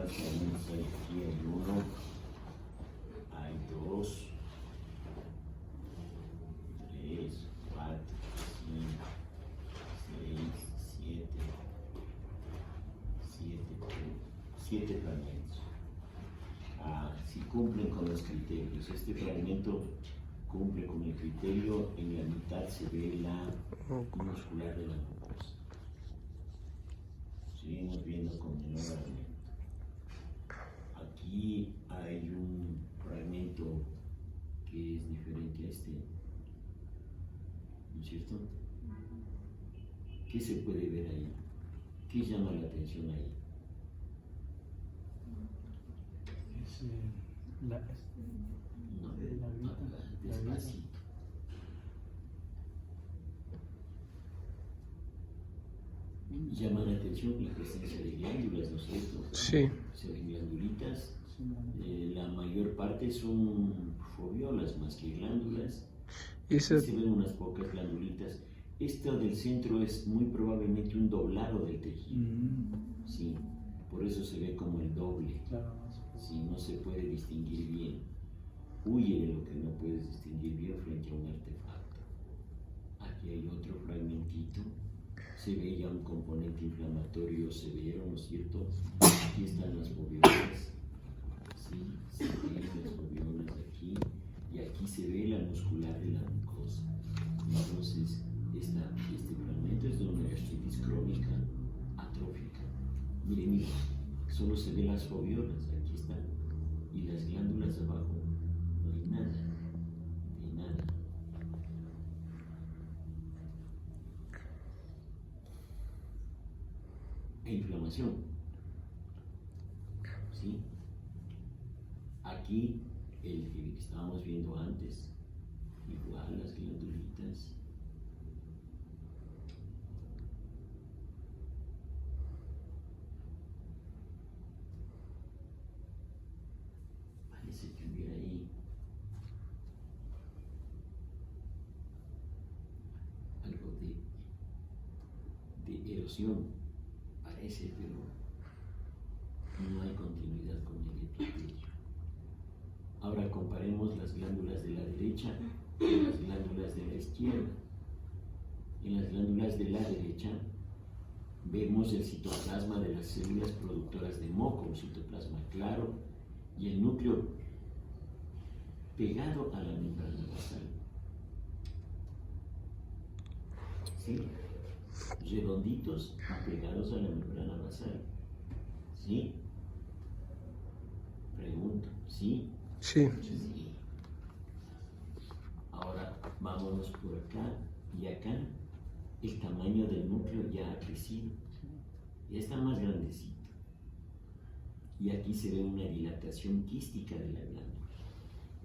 ¿Cuántos fragmentos hay aquí? Hay uno, hay dos, tres, cuatro, cinco, seis, siete fragmentos. Si cumplen con los criterios, este fragmento cumple con el criterio, en la mitad se ve la muscular de la mucosa. Seguimos viendo con menor fragmento. Aquí hay un fragmento que es diferente a este, ¿no es cierto? ¿Qué se puede ver ahí? ¿Qué llama la atención ahí? Despacito. Llama la atención la presencia de glándulas, ¿no es cierto? Sí. Se ven glandulitas. La mayor parte son foviolas más que glándulas. Se ven unas pocas glandulitas. Esta del centro es muy probablemente un doblado del tejido. Sí, por eso se ve como el doble. Sí, no se puede distinguir bien. Huye de lo que no puedes distinguir bien frente a un artefacto. Aquí hay otro fragmentito. Se ve ya un componente inflamatorio severo, ¿no es cierto? Aquí están las foviolas. Sí, se ven las foviolas aquí. Y aquí se ve la muscular de la mucosa. Entonces, este fragmento es de una gastritis crónica atrófica. Miren, solo se ven las foviolas, aquí están. Y las glándulas abajo, no hay nada, de nada. E inflamación. ¿Sí? Aquí, el que estábamos viendo antes, igual las glandulitas. Parece que hubiera ahí algo de erosión, parece, pero no hay continuidad con el epitelio. Ahora comparemos las glándulas de la derecha con las glándulas de la izquierda. En las glándulas de la derecha vemos el citoplasma de las células productoras de moco, un citoplasma claro, y el núcleo pegado a la membrana basal. ¿Sí? Redonditos apegados a la membrana basal. ¿Sí? Pregunto, ¿sí? Sí. Sí. Ahora vámonos por acá y acá. El tamaño del núcleo ya ha crecido. Ya está más grandecito. Y aquí se ve una dilatación quística de la glándula.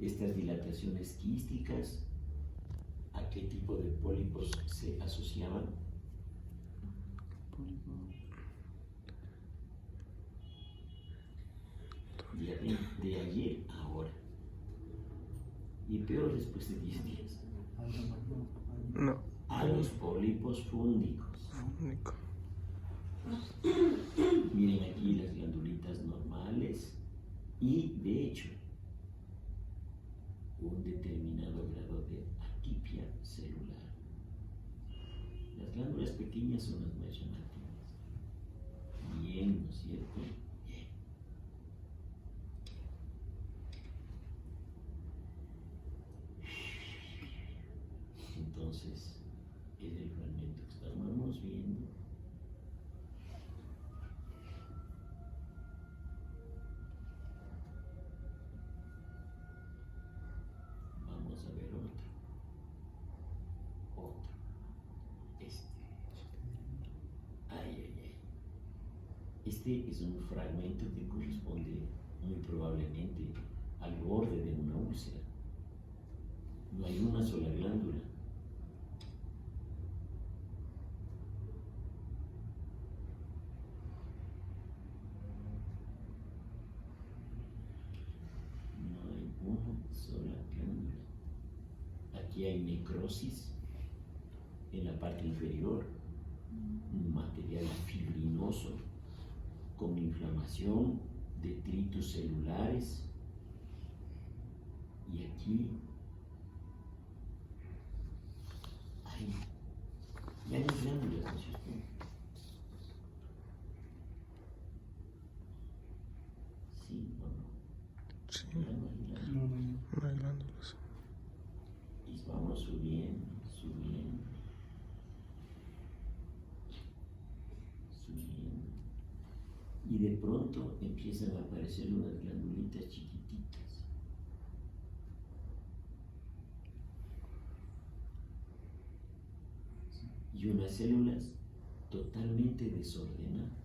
Estas dilataciones quísticas, ¿a qué tipo de pólipos se asociaban? De ayer a ahora. Y peor después de 10 días. No. A los pólipos fúngicos. Miren aquí las glandulitas normales y, de hecho, un determinado grado de atipia celular. Las glándulas pequeñas son las más llamativas. Bien, ¿no es cierto? Bien. Entonces, es el fragmento que estábamos viendo. Vamos a ver otro. Este es un fragmento que corresponde muy probablemente al borde de una úlcera. No hay una sola glándula. No hay una sola glándula. Aquí hay necrosis en la parte inferior, un material fibrinoso con inflamación detritos celulares y aquí hay ya no hay glándulas, ¿no es cierto? Sí o no. Sí. Ya no hay glándulas. No hay glándulas. Y vamos subiendo, subiendo, subiendo. Y de pronto empiezan a aparecer unas glandulitas chiquititas. Y unas células totalmente desordenadas.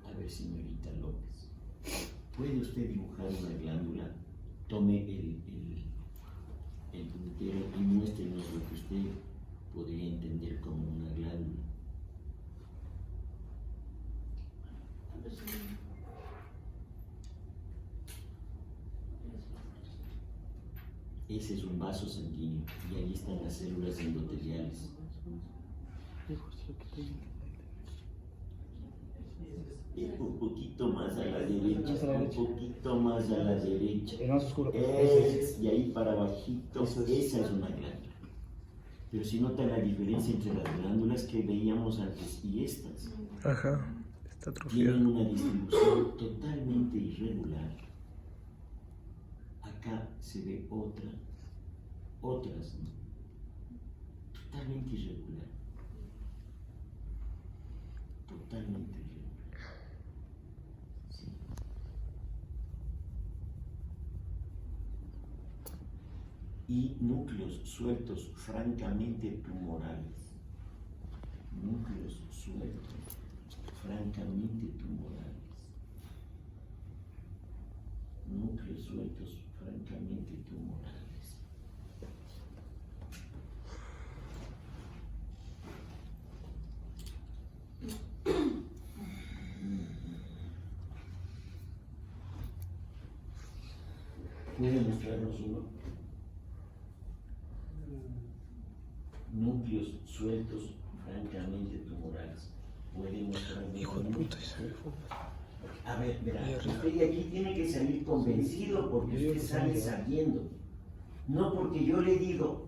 A ver, señorita López, ¿puede usted dibujar una glándula? Tome el puntero y muéstrenos lo que usted podría entender como una glándula. Ese es un vaso sanguíneo y ahí están las células endoteliales. Un poquito más a la derecha, un poquito más a la derecha. El más oscuro. Y ahí para abajito, esa es una glándula. Pero si notan la diferencia entre las glándulas que veíamos antes y estas, Ajá, está atrofiado. tienen una distribución totalmente irregular. Acá se ve otras, ¿no? Totalmente irregular. Totalmente irregular. Sí. Y núcleos sueltos francamente tumorales. Núcleos sueltos francamente tumorales. Núcleos sueltos francamente tumorales. ¿Puede mostrarnos uno? Núcleos sueltos francamente tumorales. ¿Puede mostrarnos Hijo de uno? puta, y se me fue. A ver, verá, usted de aquí tiene que salir convencido porque usted sale sabiendo. No porque yo le digo.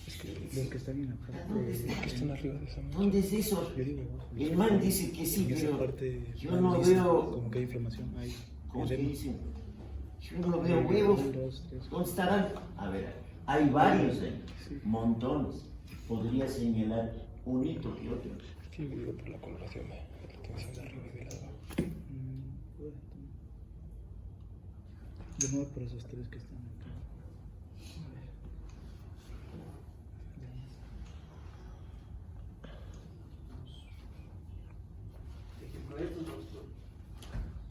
Es que los que están en la parte. ¿Dónde está? Que están arriba de esa mesa. ¿Dónde es eso? Yo digo, El man dice que sí, en esa pero parte yo no dice veo. como que hay inflamación ahí. ¿Cómo se Edema. dice? Yo no veo huevos. 1, 2, 3. ¿Dónde estarán? A ver, hay varios ahí, Sí. montones. Podría señalar un hito que otro. Es que yo digo por la coloración de la tensión de arriba y de la abajo. De nuevo por esos tres que están acá.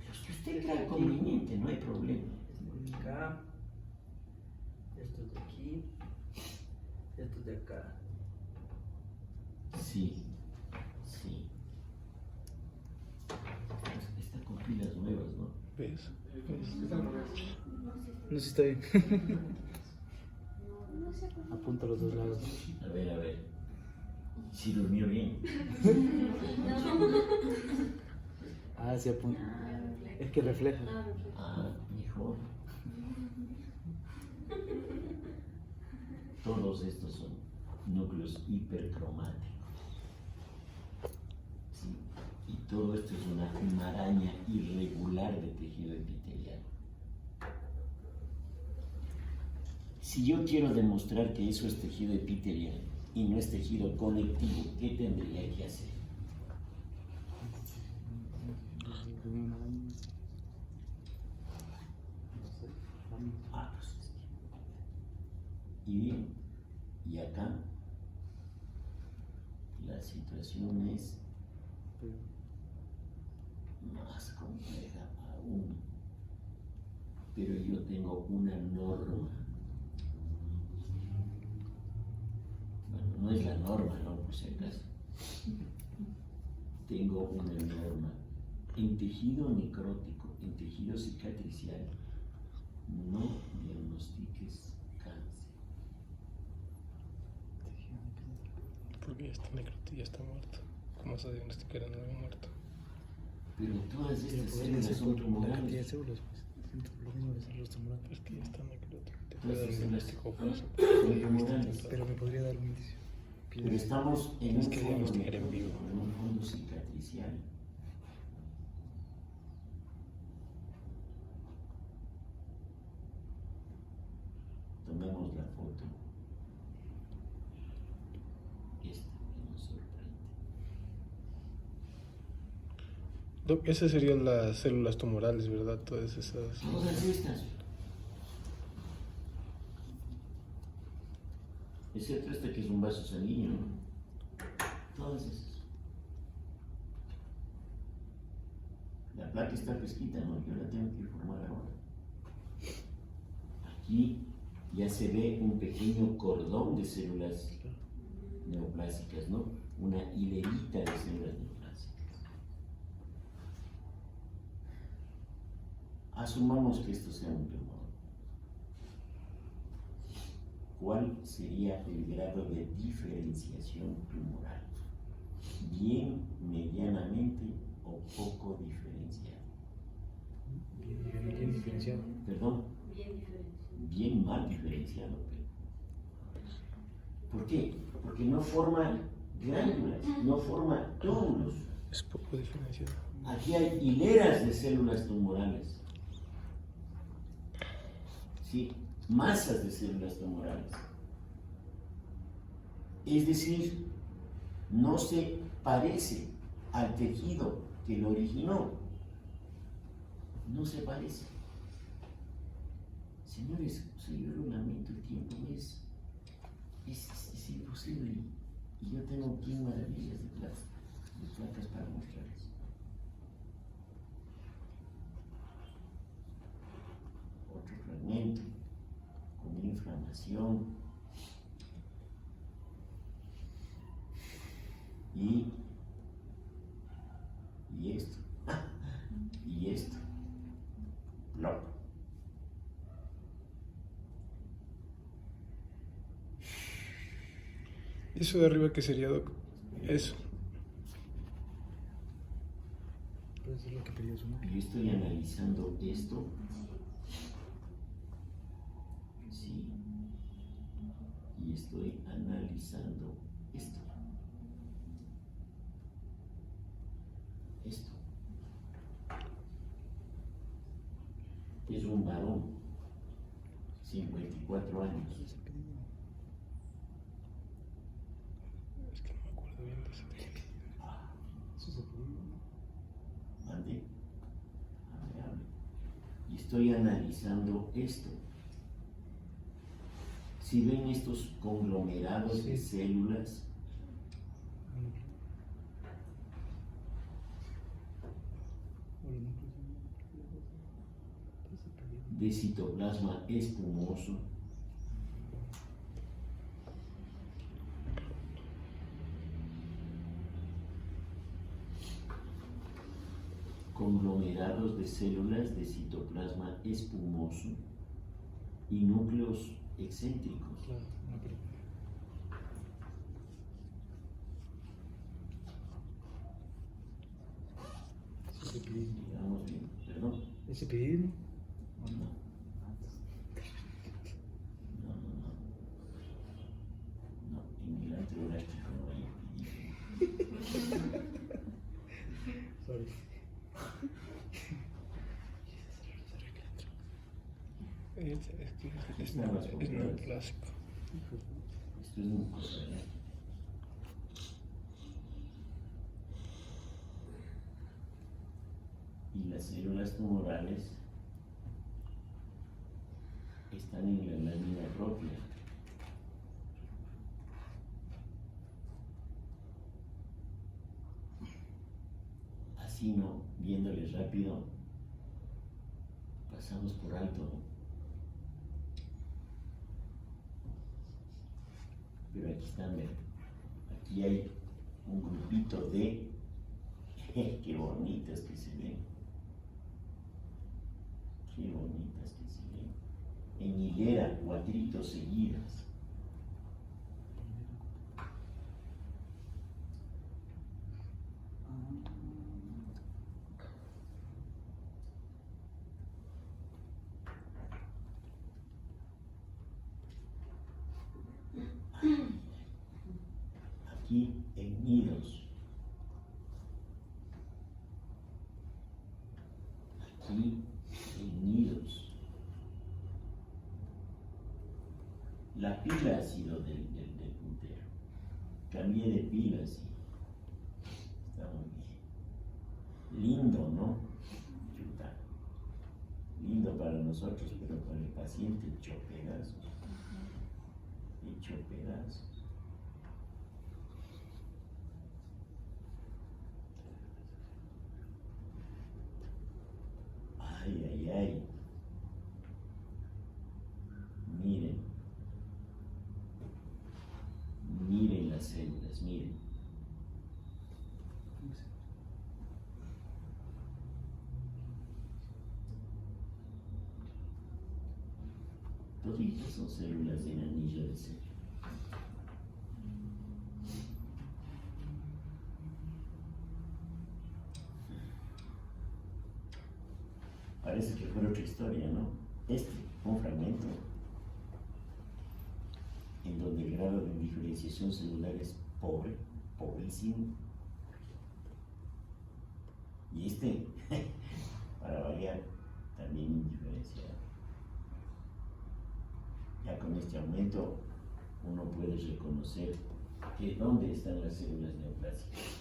Los que usted crea conveniente, no hay problema. Acá, estos de aquí, estos de acá. Sí, sí. Está con pilas nuevas, ¿no? ¿Ves? No sé si está bien. Apunta a los dos lados. A ver. Si durmió bien. Ah, sí apunta. Es que refleja. Ah, mejor. Todos estos son núcleos hipercromáticos. Sí. Y todo esto es una maraña irregular de tejido epitelial. Si yo quiero demostrar que eso es tejido epitelial y no es tejido conectivo, ¿qué tendría que hacer? Ah, pues es que... Y bien, Y acá la situación es más compleja aún, pero yo tengo una norma. Bueno, no es la norma, ¿no? Por si acaso. Tengo una norma. En tejido necrótico, en tejido cicatricial, no diagnostiques cáncer. Porque ya está necrótico, ya está muerto. ¿Cómo se diagnosticará no había muerto? Pero todas estas células son tumorales. Lo mismo de células tumorales. Pero es que ya está necrótico. Te Todas puede dar un estas diagnóstico células falso. son tumorales. Pero me podría dar un indicio. Pero estamos en Es un que fondo diagnosticar en vivo. necrótico, en un fondo cicatricial. Tomemos la foto. Esta que nos sorprende. Doc, esas serían las células tumorales, ¿verdad? Todas esas. Todas estas. Excepto esta que es un vaso sanguíneo. Todas esas. La placa está fresquita, ¿no? Yo la tengo que formar ahora. Aquí ya se ve un pequeño cordón de células neoplásicas, ¿no? Una hilerita de células neoplásicas. Asumamos que esto sea un tumor. ¿Cuál sería el grado de diferenciación tumoral? ¿Bien, medianamente o poco diferenciado? Bien diferenciado. ¿Perdón? Bien diferente. Bien mal diferenciado. ¿Por qué? Porque no forma glándulas, no forma túbulos. Es poco diferenciado. Aquí hay hileras de células tumorales. ¿Sí? Masas de células tumorales. Es decir, no se parece al tejido que lo originó. No se parece. Señores, yo lo lamento, el tiempo es imposible. Y yo tengo aquí maravillas de placas para mostrarles. Otro fragmento con inflamación y esto y esto. Plop. ¿Eso de arriba qué sería, Doc? Eso. Pero eso es lo que quería sumar. Yo estoy analizando esto. Sí. Y estoy analizando esto. Esto. Es un varón, 54 años. Es que no me acuerdo bien de ese. ¿Mande? Hable. Y estoy analizando esto. Si ven estos conglomerados de células, de citoplasma espumoso, conglomerados de células de citoplasma espumoso y núcleos excéntricos. Digamos bien, perdón. ¿Ese pedido? No. No, en el anteorástrico no hay epidídimo. Sorry. Es neoplásico. Esto es mucosa. Y las células tumorales están en la lámina propia. así, ¿no? Viéndole rápido, pasamos por alto, ¿no? Pero aquí están, vean. Aquí hay un grupito de... ¡Qué bonitas que se ven! ¡Qué bonitas que se ven! En hilera, cuadritos seguidas. Aquí en nidos. Aquí en nidos. La pila ha sido del puntero. Cambié de pilas y está muy bien. Lindo, ¿no? Chuta. Lindo para nosotros, pero para el paciente hecho pedazos. Hecho pedazos. Ay, ay, ay. Miren. Miren las células, miren. Toditas son células del anillo de sello. Parece que fuera otra historia, ¿no? Un fragmento en donde el grado de diferenciación celular es pobre, pobrísimo. Y para variar, también indiferenciado. Ya con este aumento uno puede reconocer que dónde están las células neoplásicas.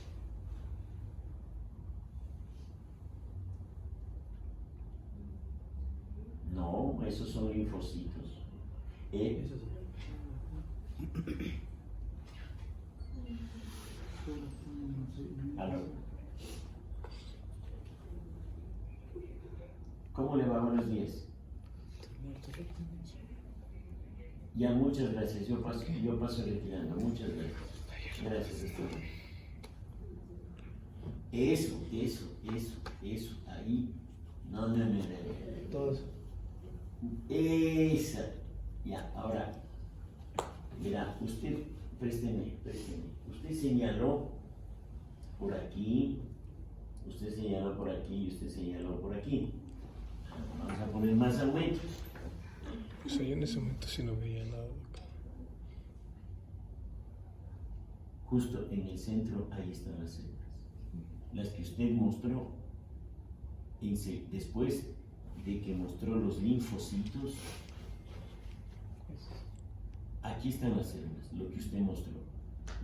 No, esos son linfocitos. ¿Cómo le va? Buenos días. Ya, muchas gracias. Yo paso retirando. Muchas gracias. Gracias, Esteban. Eso. Ahí. No. Todos. Esa. Ya, ahora. Mira, usted, présteme. Usted señaló por aquí. Usted señaló por aquí y usted señaló por aquí. Vamos a poner más aumentos. Pues yo en ese momento sí no veía nada. Justo en el centro, ahí están las células. Las que usted mostró, después de que mostró los linfocitos, aquí están las células, lo que usted mostró.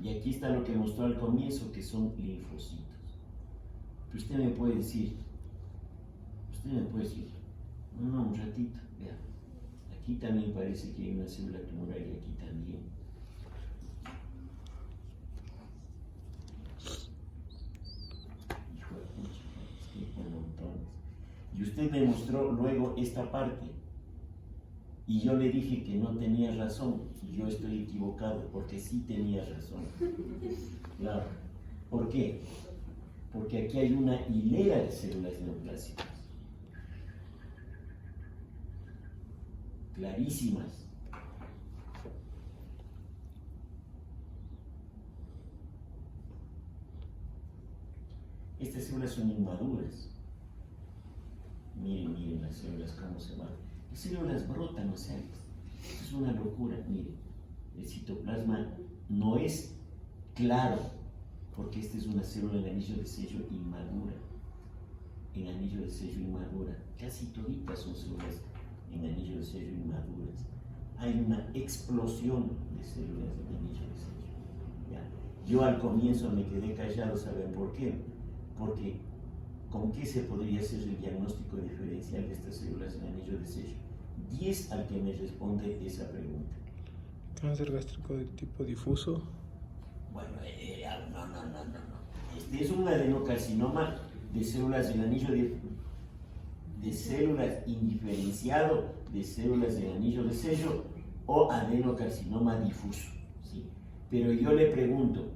Y aquí está lo que mostró al comienzo, que son linfocitos. Pero usted me puede decir, no, un ratito, vea. Aquí también parece que hay una célula tumoral y aquí también. Hijo de pucha, es que hay montones. Y usted me mostró luego esta parte. Y yo le dije que no tenía razón. Y yo estoy equivocado, porque sí tenía razón. Claro. ¿Por qué? Porque aquí hay una hilera de células neoplásicas. Clarísimas. Estas células son inmaduras. Miren las células cómo se van. Las células brotan, o sea, es una locura. Miren, el citoplasma no es claro, porque esta es una célula en anillo de sello inmadura. En anillo de sello inmadura. Casi toditas son células en anillo de sello inmaduras. Hay una explosión de células en anillo de sello. ¿Ya? Yo al comienzo me quedé callado, ¿saben por qué? Porque ¿con qué se podría hacer el diagnóstico diferencial de estas células en anillo de sello? 10 al que me responde esa pregunta. ¿Cáncer gástrico de tipo difuso? Bueno, no. Este es un adenocarcinoma de células del anillo de células indiferenciado de células del anillo de sello o adenocarcinoma difuso, ¿sí? Pero yo le pregunto,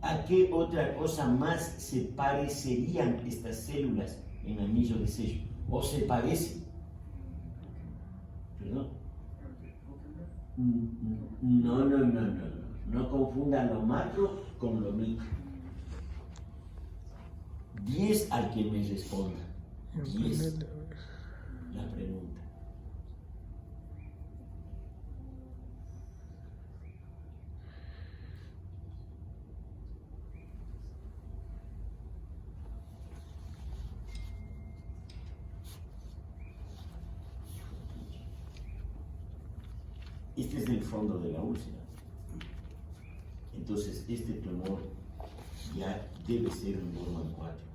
¿a qué otra cosa más se parecerían estas células en anillo de sello? ¿O se parecen? ¿Perdón? No confundan lo macro con lo micro. 10 al que me responda. 10. La pregunta. Este es el fondo de la úlcera. Entonces, este tumor ya debe ser un Bormann 4.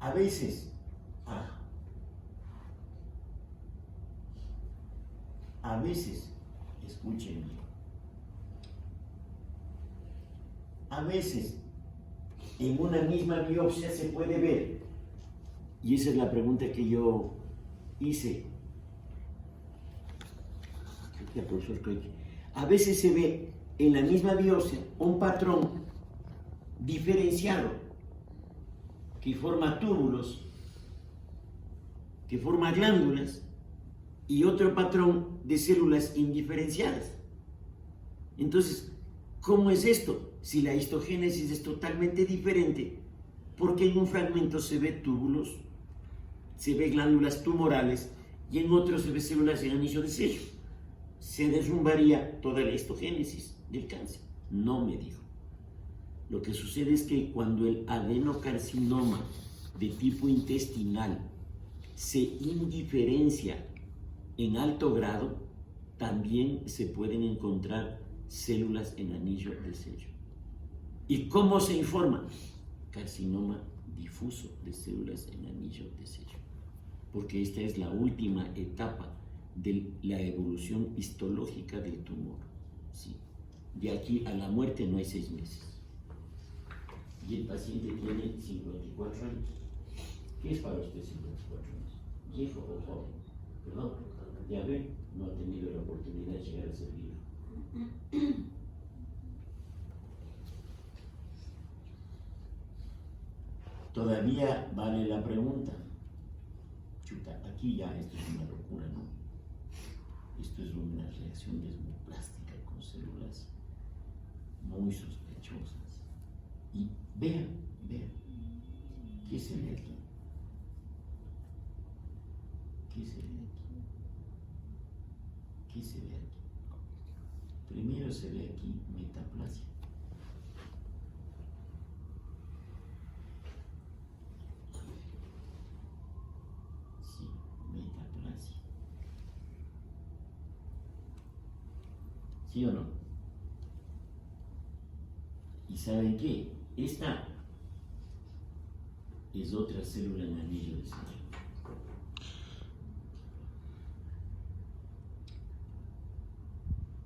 A veces, escuchen bien, a veces en una misma biopsia se puede ver, y esa es la pregunta que yo hice, a veces se ve en la misma biopsia un patrón diferenciado que forma túbulos, que forma glándulas y otro patrón de células indiferenciadas. Entonces, ¿cómo es esto? Si la histogénesis es totalmente diferente, porque en un fragmento se ve túbulos, se ve glándulas tumorales y en otro se ve células de anillo de sello. Se derrumbaría toda la histogénesis del cáncer. No me dijo. Lo que sucede es que cuando el adenocarcinoma de tipo intestinal se indiferencia en alto grado, también se pueden encontrar células en anillo de sello. ¿Y cómo se informa? Carcinoma difuso de células en anillo de sello. Porque esta es la última etapa de la evolución histológica del tumor. ¿Sí? De aquí a la muerte no hay 6 meses. Y el paciente tiene 54 años. ¿Qué es para usted 54 años? ¿Viejo o joven? Perdón, ya ve, no ha tenido la oportunidad de llegar a ser viejo. Todavía vale la pregunta. Chuta, aquí ya esto es una locura, ¿no? Esto es una reacción desmoplástica con células muy sospechosas. Y vean, ¿qué se ve aquí? ¿Qué se ve aquí? ¿Qué se ve aquí? Primero se ve aquí metaplasia. Sí, metaplasia. ¿Sí o no? ¿Y saben qué? Esta es otra célula en anillo de sello.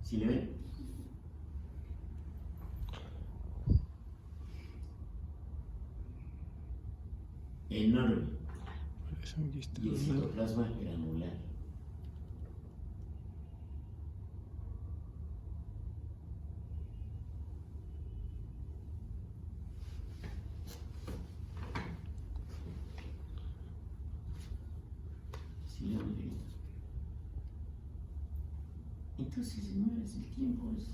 ¿Sí le ven? Enorme. Y el citoplasma granular. ¿Sí lo ven? Entonces, señores, el tiempo es...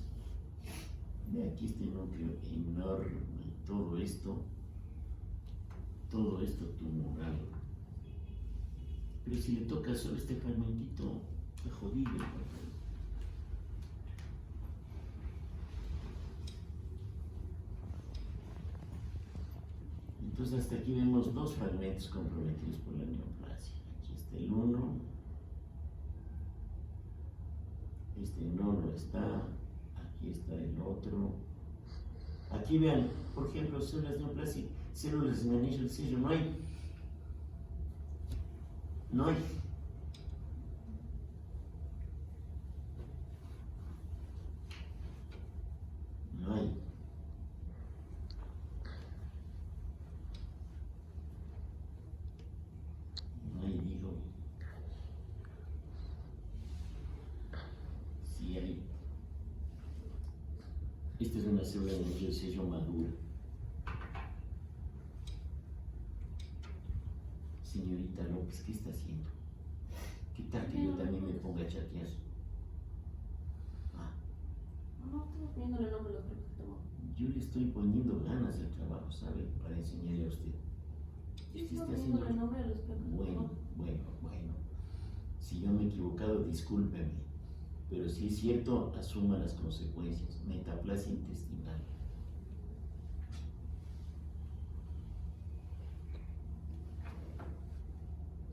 Ve aquí este núcleo enorme, todo esto tumoral. Pero si le toca solo este fragmentito, es jodido. Entonces hasta aquí vemos 2 fragmentos comprometidos por la neoplasia. Aquí está el uno. Este no lo está. Aquí está el otro. Aquí vean, por ejemplo, células neoplasia, células en anillo de sello, no hay. No hay. No hay. Esta es una célula de anillo de sello madura. Señorita López, ¿qué está haciendo? ¿Qué tal que yo también me ponga a chatear? No, estamos poniéndole nombre a los platos que tomamos. Yo le estoy poniendo ganas al trabajo, ¿sabe? Para enseñarle a usted. Estamos poniéndole nombre a los platos que Bueno. tomamos. Si yo me he equivocado, discúlpeme. Pero si es cierto, asuma las consecuencias. Metaplasia intestinal.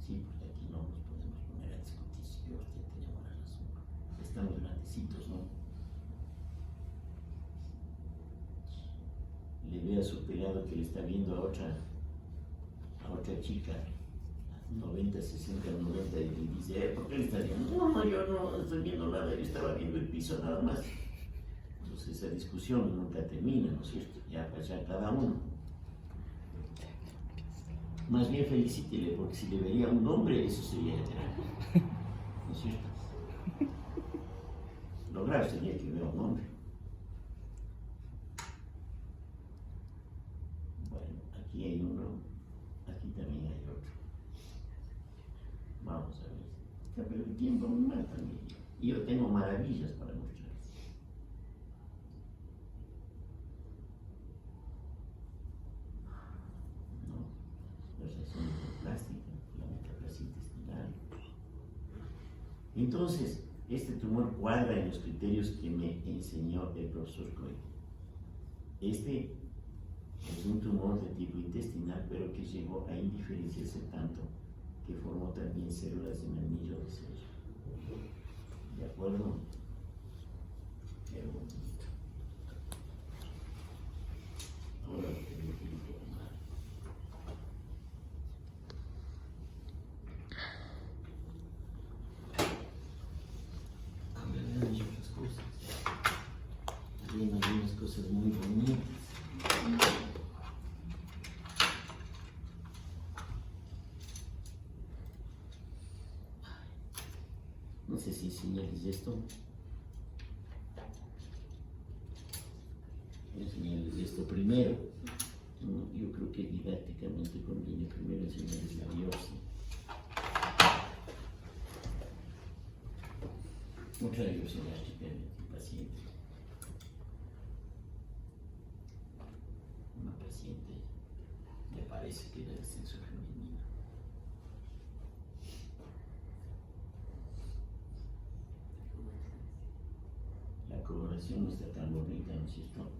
Sí, porque aquí no nos podemos poner a discutir si yo usted tenemos la razón. Estamos grandecitos, ¿no? Le ve a su pelado que le está viendo a otra chica, 90, 60, 90, y le dice, ¿por qué le está viendo? No, yo no estoy viendo nada, yo estaba viendo el piso nada más. Entonces esa discusión nunca termina, ¿no es cierto? Ya para cada uno. Más bien felicítele, porque si le vería un hombre, eso sería grave, ¿no es cierto? Lo grave sería que vea un hombre. Bueno, aquí hay uno, aquí también hay otro. Vamos a ver. Está perdiendo tiempo muy mal también. Y yo tengo maravillas para mostrarles. No, las razones de plástica, la metaplasia intestinal. Entonces, este tumor cuadra en los criterios que me enseñó el profesor Coy. Este es un tumor de tipo intestinal, pero que llegó a indiferenciarse tanto que formó también células en el anillo de sello. ¿De acuerdo? Qué bonito. Ahora lo tengo que informar. Ahora vean otras cosas. Hay algunas cosas muy bonitas. No sé si enseñarles esto. Voy a enseñarles esto primero. Yo creo que didácticamente conviene primero enseñarles la biopsia. Otra biopsia gástrica de este paciente. Una paciente me parece que era de sexo femenino. La coloración no está tan bonita, ¿no es cierto?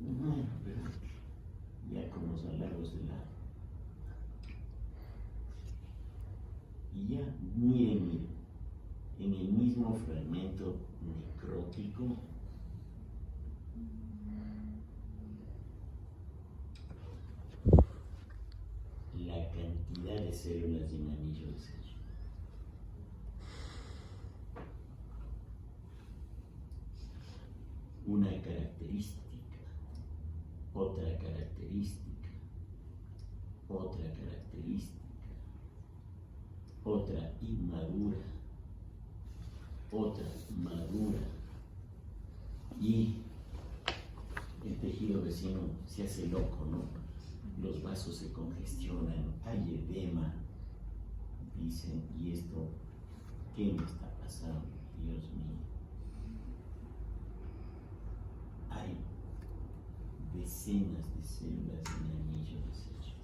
Bueno, pero ya con los alargos de la... Y ya, miren, en el mismo fragmento necrótico, la cantidad de células en anillo de sello. Una característica, otra característica, otra característica, otra inmadura, otra madura, y el tejido vecino se hace loco, ¿no? Los vasos se congestionan, hay edema, dicen, ¿y esto qué me está pasando? Dios mío. Hay decenas de células en el anillo de sello.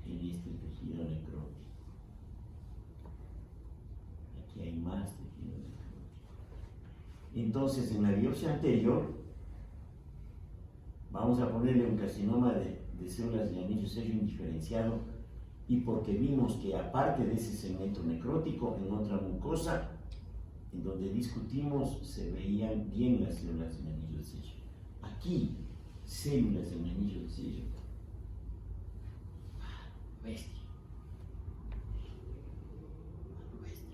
En este tejido necrótico. Aquí hay más tejido necrótico. Entonces, en la biopsia anterior, vamos a ponerle un carcinoma de células de anillo de sello indiferenciado, y porque vimos que aparte de ese segmento necrótico, en otra mucosa, en donde discutimos, se veían bien las células del anillo de sello. Aquí, células del anillo de sello. Bestia. Bestia.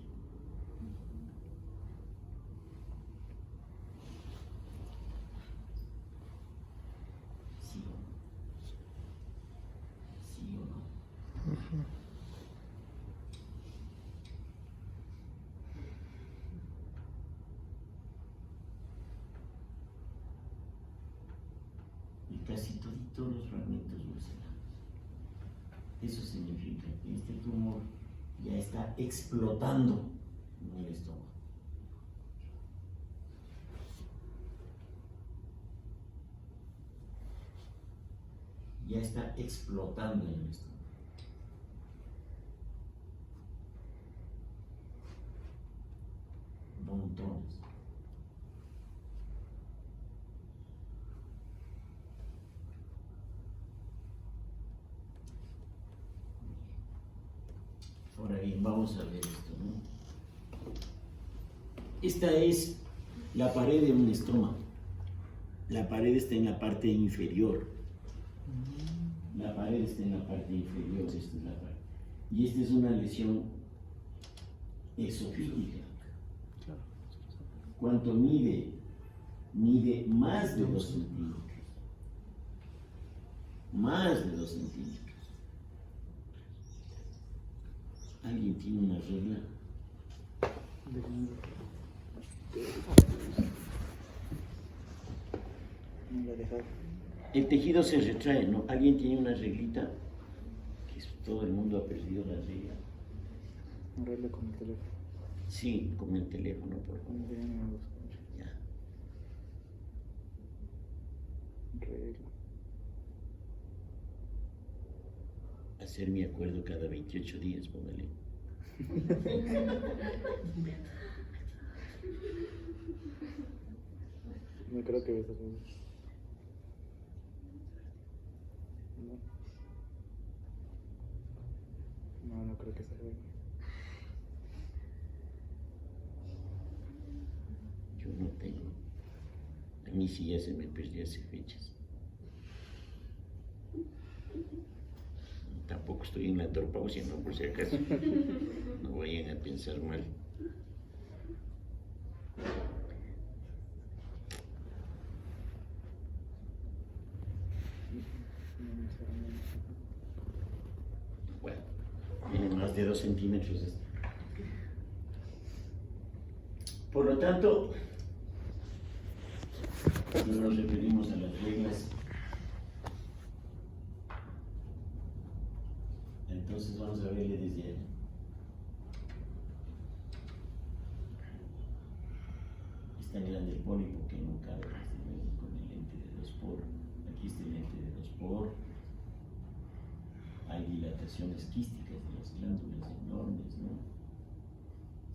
casi todos los fragmentos ulcerados. Eso significa que este tumor ya está explotando en el estómago. Ya está explotando en el estómago. Montones. Ahora bien, vamos a ver esto, ¿no? Esta es la pared de un estómago. La pared está en la parte inferior. La pared está en la parte inferior, esta es la pared. Y esta es una lesión esofígica. ¿Cuánto mide? Mide más de 2 centímetros. Más de 2 centímetros. ¿Alguien tiene una regla? No la he dejado. El tejido se retrae, ¿no? ¿Alguien tiene una reglita? Que todo el mundo ha perdido la regla. Arregla con el teléfono. Sí, con el teléfono, por favor. Ya. Regla. Hacer mi acuerdo cada 28 días, póngale. No creo que ves así. No. No creo que se vea. Yo no tengo. A mí sí ya se me perdió hace fechas. Tampoco estoy en la andropausia, ¿no? Por si acaso. No vayan a pensar mal. Bueno, tiene más de 2 centímetros. Por lo tanto, si nos referimos a las reglas, entonces vamos a verle desde ahí. Es tan grande el pólipo que no cabe desde luego con el lente de 2 por. Aquí está el lente de 2 por. Hay dilataciones quísticas de las glándulas enormes, ¿no?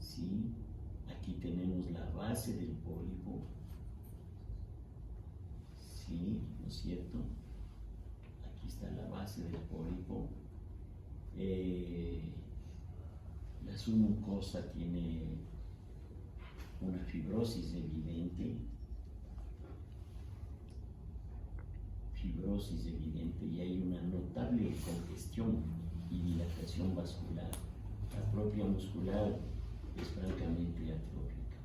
Sí. Aquí tenemos la base del pólipo. Sí, ¿no es cierto? Aquí está la base del pólipo. La submucosa tiene una fibrosis evidente. Y hay una notable congestión y dilatación vascular. La propia muscular es francamente atrófica.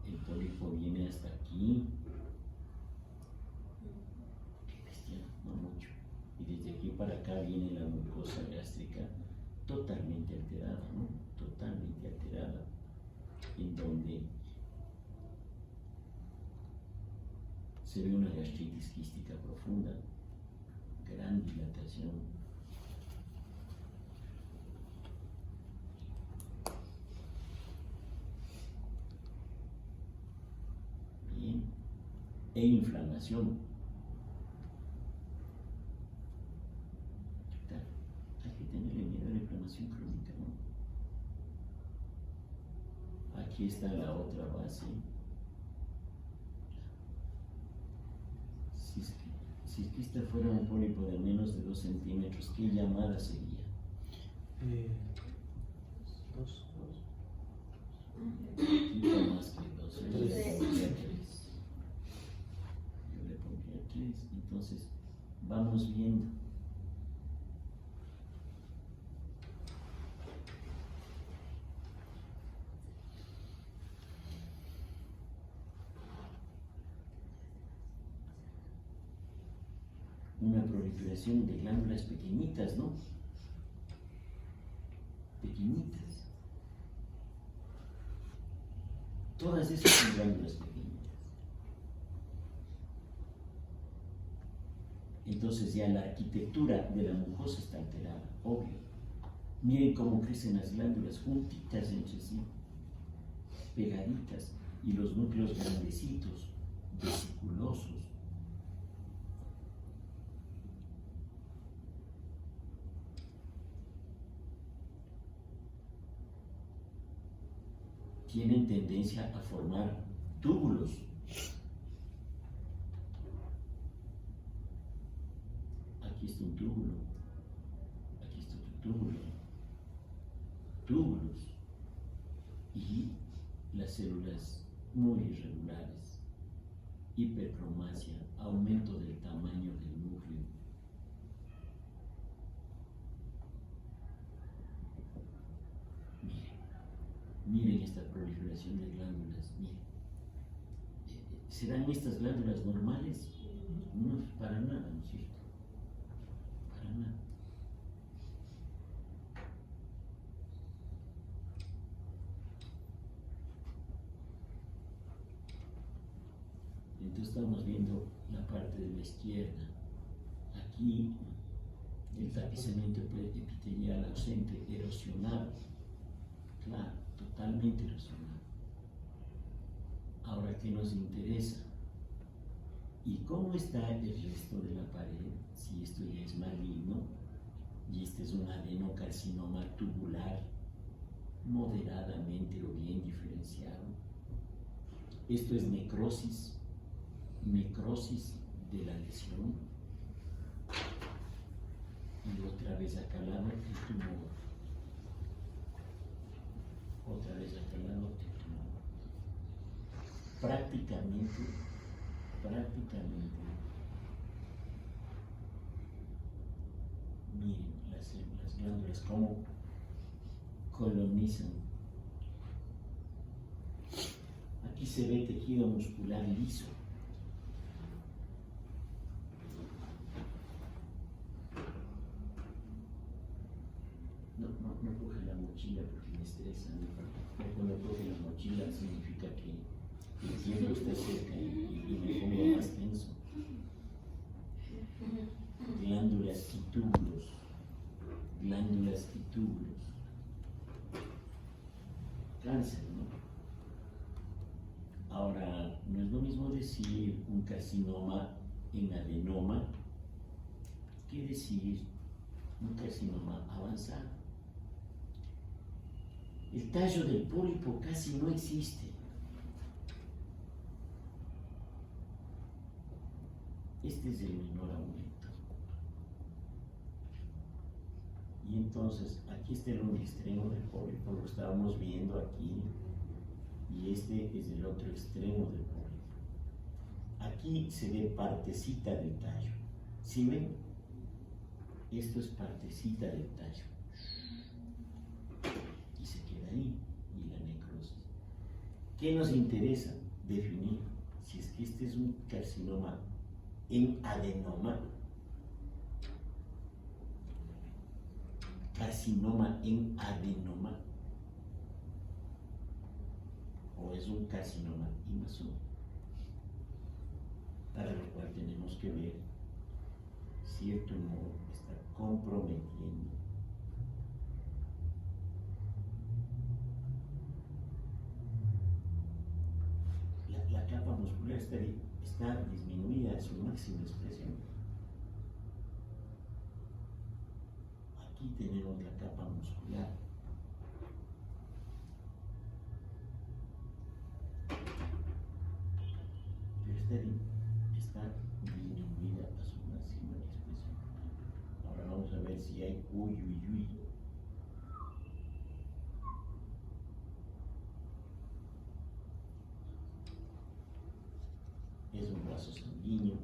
El pólipo viene hasta aquí. Qué bestia, no mucho. Y desde aquí para acá viene la mucosa gástrica totalmente alterada, ¿no? Totalmente alterada. En donde se ve una gastritis quística profunda, gran dilatación. Bien. E inflamación. Hay que tenerle miedo a la inflamación crónica, ¿no? Aquí está la otra base. Si es que esta fuera un pólipo de menos de 2 centímetros, ¿qué llamada sería? 2. Poquito más que 2. Yo le pondría 3. Yo le pondría 3. Entonces, vamos viendo. Una proliferación de glándulas pequeñitas, ¿no? Pequeñitas. Todas esas son glándulas pequeñitas. Entonces ya la arquitectura de la mucosa está alterada, obvio. Miren cómo crecen las glándulas juntitas entre sí, pegaditas, y los núcleos grandecitos, vesiculosos. Tienen tendencia a formar túbulos. Aquí está un túbulo, aquí está otro túbulo, túbulos, y las células muy irregulares, hipercromasia, aumento del tamaño del núcleo. Miren esta proliferación de glándulas, miren. ¿Serán estas glándulas normales? No, para nada, ¿no es cierto? Para nada. Entonces estamos viendo la parte de la izquierda. Aquí el tapizamiento epitelial ausente, erosionado. Claro, totalmente erosionado. Ahora, ¿qué nos interesa? ¿Y cómo está el resto de la pared? Si esto ya es maligno, y este es un adenocarcinoma tubular moderadamente o bien diferenciado. Esto es necrosis de la lesión. Y otra vez acá al lado el tumor. Otra vez acá al lado el tumor. Prácticamente, miren las glándulas cómo colonizan. Aquí se ve tejido muscular liso. No coge la mochila porque me estresa. Cuando coge la mochila significa que el tiempo está cerca y me pongo más tenso. Glándulas y túbulos. Glándulas y túbulos. Cáncer, ¿no? Ahora, no es lo mismo decir un carcinoma en adenoma que decir un carcinoma avanzado. El tallo del pólipo casi no existe. Este es el menor aumento. Y entonces, aquí está el un extremo del pólipo, lo estábamos viendo aquí, y este es el otro extremo del pólipo. Aquí se ve partecita del tallo. ¿Sí ven? Esto es partecita del tallo. Y se queda ahí, y la necrosis. ¿Qué nos interesa? Definir si es que este es un carcinoma en adenoma, carcinoma en adenoma, o es un carcinoma invaso, para lo cual tenemos que ver si el tumor está comprometiendo la capa muscular, está disminuida a su máxima expresión. Aquí tenemos la capa muscular. Pero está disminuida a su máxima expresión. Ahora vamos a ver si hay uyuyuy. Es un vaso sanguíneo,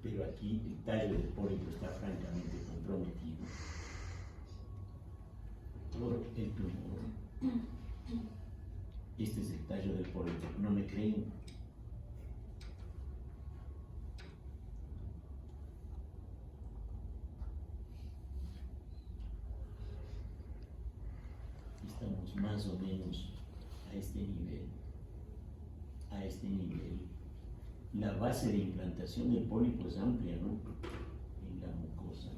pero aquí el tallo del pólipo está francamente comprometido por el tumor. Este es el tallo del pólipo, ¿no me creen? Estamos más o menos a este nivel. la base de implantación del pólipo es amplia, ¿no? En la mucosa.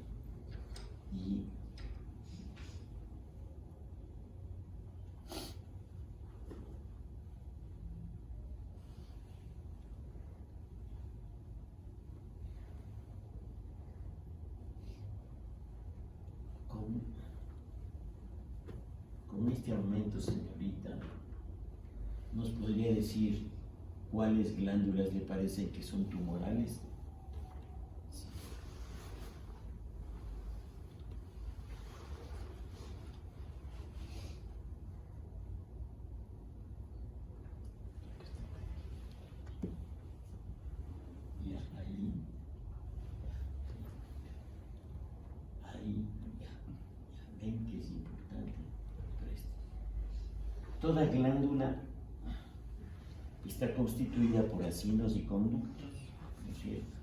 Y con este aumento, señorita, ¿nos podría decir cuáles glándulas le parecen que son tumorales? Ven que es importante. Toda glándula está constituida por acinos y conductos, ¿no es cierto?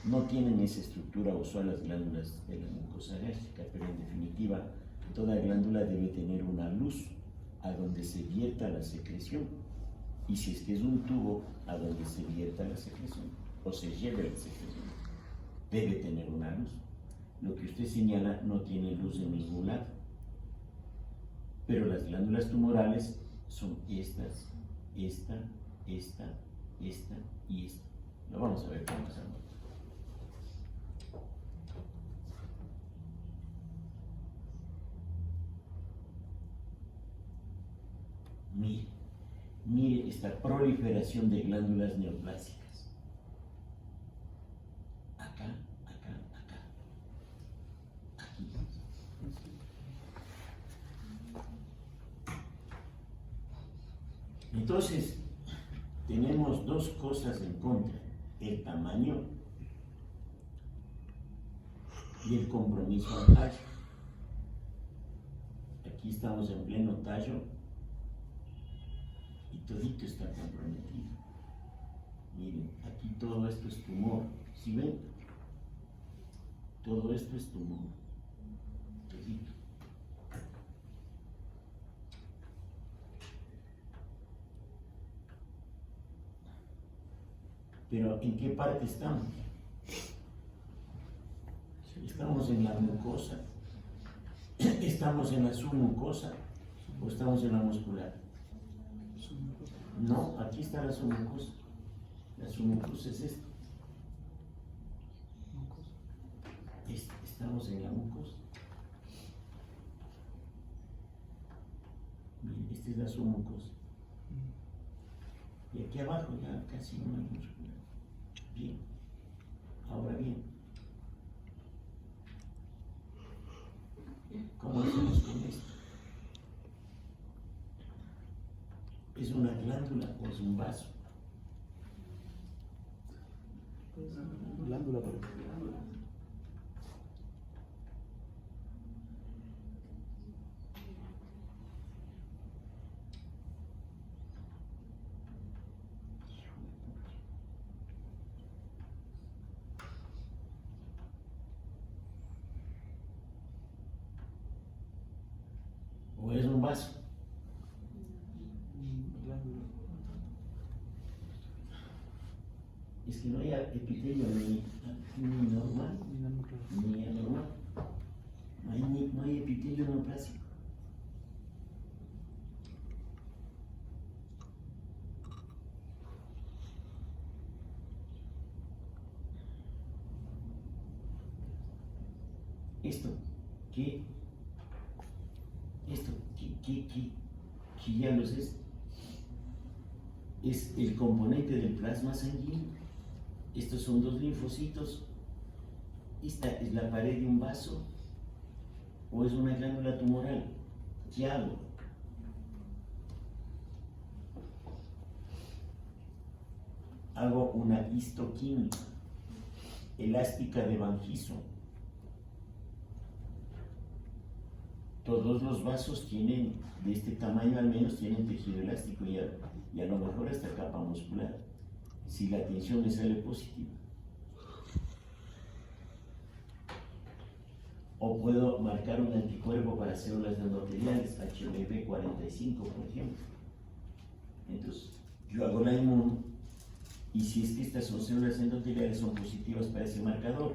No tienen esa estructura usual las glándulas de la mucosa gástrica, pero en definitiva toda glándula debe tener una luz a donde se vierta la secreción, y si es que es un tubo a donde se vierta la secreción o se lleve la secreción, debe tener una luz. Lo que usted señala no tiene luz en ningún lado, pero las glándulas tumorales son estas, esta y esta. Lo vamos a ver con más amor. Mire esta proliferación de glándulas neoplásicas. Acá. Aquí. Entonces, tenemos dos cosas en contra: el tamaño y el compromiso al tallo. Aquí estamos en pleno tallo y todito está comprometido. Miren, aquí todo esto es tumor. ¿Sí ven? Todo esto es tumor. Todito. Pero ¿en qué parte estamos? ¿Estamos en la mucosa? ¿Estamos en la submucosa? ¿O estamos en la muscular? No, aquí está la submucosa. La submucosa es esta. Estamos en la mucosa. Miren, esta es la submucosa. Y aquí abajo ya casi no hay muscular. Bien. Ahora bien, ¿cómo hacemos con esto? ¿Es una glándula o es un vaso? Glándula, pero ¿O es un vaso? Es que no hay epitelio ni normal ni anormal. No hay epitelio neoplásico. ¿Qué diablos es? Es el componente del plasma sanguíneo. Estos son dos linfocitos. Esta es la pared de un vaso. ¿O es una glándula tumoral? ¿Qué hago? Hago una histoquímica elástica de Van Gieson. Todos los vasos tienen, de este tamaño al menos, tienen tejido elástico y a lo mejor hasta capa muscular, si la tensión le sale positiva. O puedo marcar un anticuerpo para células endoteliales, HBV45, por ejemplo. Entonces, yo hago la inmuno, y si es que estas son células endoteliales, son positivas para ese marcador,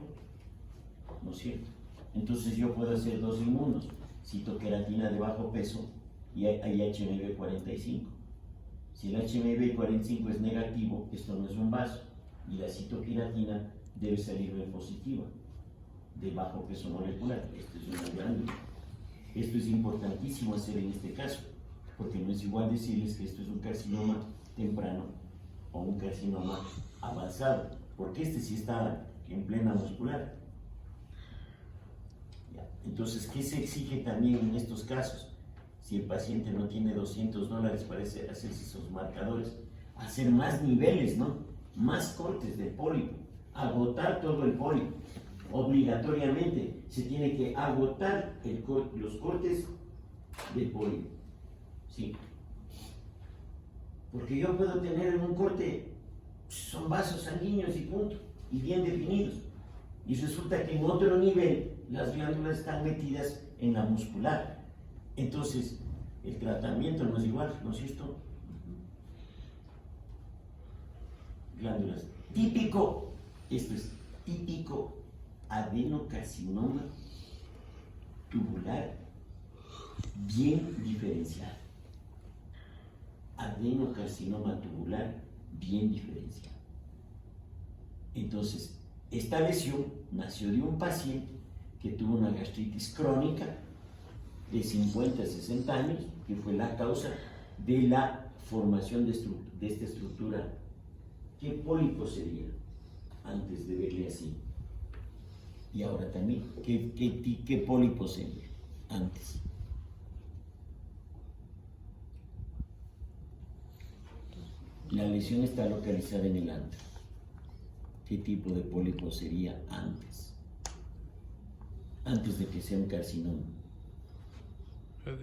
¿no es cierto? Entonces yo puedo hacer dos inmunos, citoqueratina de bajo peso y HMB 45. Si el HMB 45 es negativo, esto no es un vaso, y la citoqueratina debe salir bien positiva, de bajo peso molecular. Esto es una glándula. Esto es importantísimo hacer en este caso, porque no es igual decirles que esto es un carcinoma temprano o un carcinoma avanzado, porque este sí está en plena muscular. Ya. Entonces, ¿qué se exige también en estos casos? Si el paciente no tiene $200 para hacerse esos marcadores, hacer más niveles, ¿no? Más cortes de pólipo, agotar todo el pólipo. Obligatoriamente se tiene que agotar los cortes del pólipo. Sí. Porque yo puedo tener en un corte, son vasos sanguíneos y punto, y bien definidos. Y resulta que en otro nivel las glándulas están metidas en la muscular. Entonces, el tratamiento no es igual, ¿no es cierto? Glándulas. Típico, esto es típico adenocarcinoma tubular bien diferenciado. Adenocarcinoma tubular bien diferenciado. Entonces, esta lesión nació de un paciente que tuvo una gastritis crónica de 50 a 60 años, que fue la causa de la formación de esta estructura. ¿Qué pólipo sería antes de verle así? Y ahora también, ¿qué pólipo sería antes? La lesión está localizada en el antro. ¿Qué tipo de pólipo sería antes? Antes de que sea un carcinoma.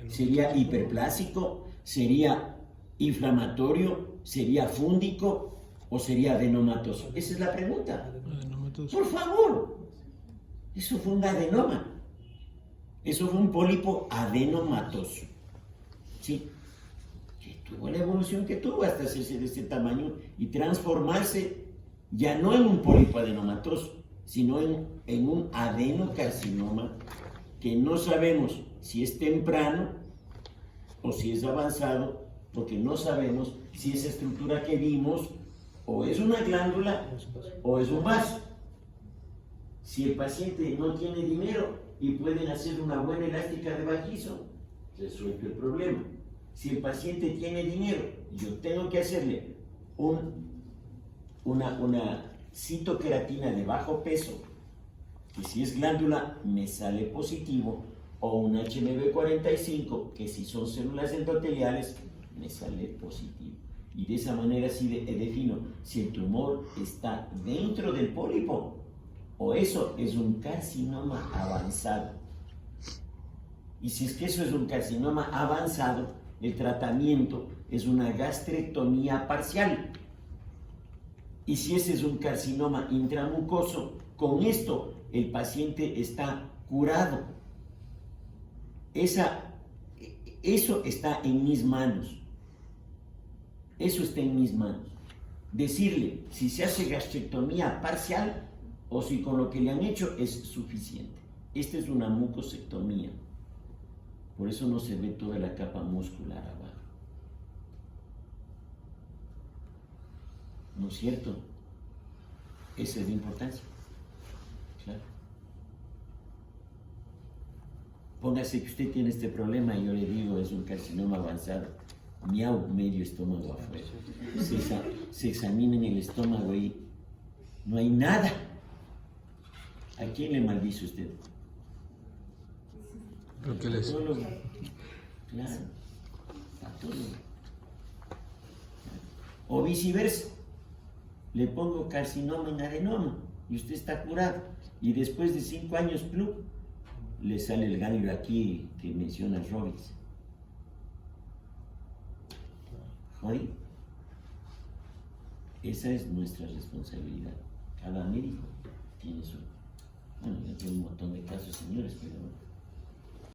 ¿Sería hiperplásico? ¿Sería inflamatorio? ¿Sería fúndico? ¿O sería adenomatoso? Esa es la pregunta. Por favor. Eso fue un adenoma. Eso fue un pólipo adenomatoso. ¿Sí? Que tuvo la evolución que tuvo hasta hacerse de este tamaño y transformarse ya no en un pólipo adenomatoso, sino en un adenocarcinoma que no sabemos si es temprano o si es avanzado, porque no sabemos si esa estructura que vimos o es una glándula o es un vaso. Si el paciente no tiene dinero y pueden hacer una buena elástica de bajizo, resuelve el problema. Si el paciente tiene dinero, yo tengo que hacerle una citoqueratina de bajo peso, que si es glándula me sale positivo, o un HMB 45, que si son células endoteliales me sale positivo. Y de esa manera sí defino si el tumor está dentro del pólipo o eso es un carcinoma avanzado. Y si es que eso es un carcinoma avanzado, el tratamiento es una gastrectomía parcial. Y si ese es un carcinoma intramucoso, con esto el paciente está curado. Eso está en mis manos. Eso está en mis manos. Decirle si se hace gastrectomía parcial o si con lo que le han hecho es suficiente. Esta es una mucosectomía. Por eso no se ve toda la capa muscular abajo. ¿No es cierto? Esa es la importancia. Claro. Póngase que usted tiene este problema y yo le digo es un carcinoma avanzado. Miau, medio estómago afuera. Se examina en el estómago y no hay nada. ¿A quién le maldice usted? ¿Pero qué les? Claro, a todos. O viceversa. Le pongo carcinoma en adenoma y usted está curado. Y después de 5 años, ¡plup!, le sale el ganglio aquí que menciona Robbins. Joder. Esa es nuestra responsabilidad. Cada médico tiene su... Bueno, yo tengo un montón de casos, señores, pero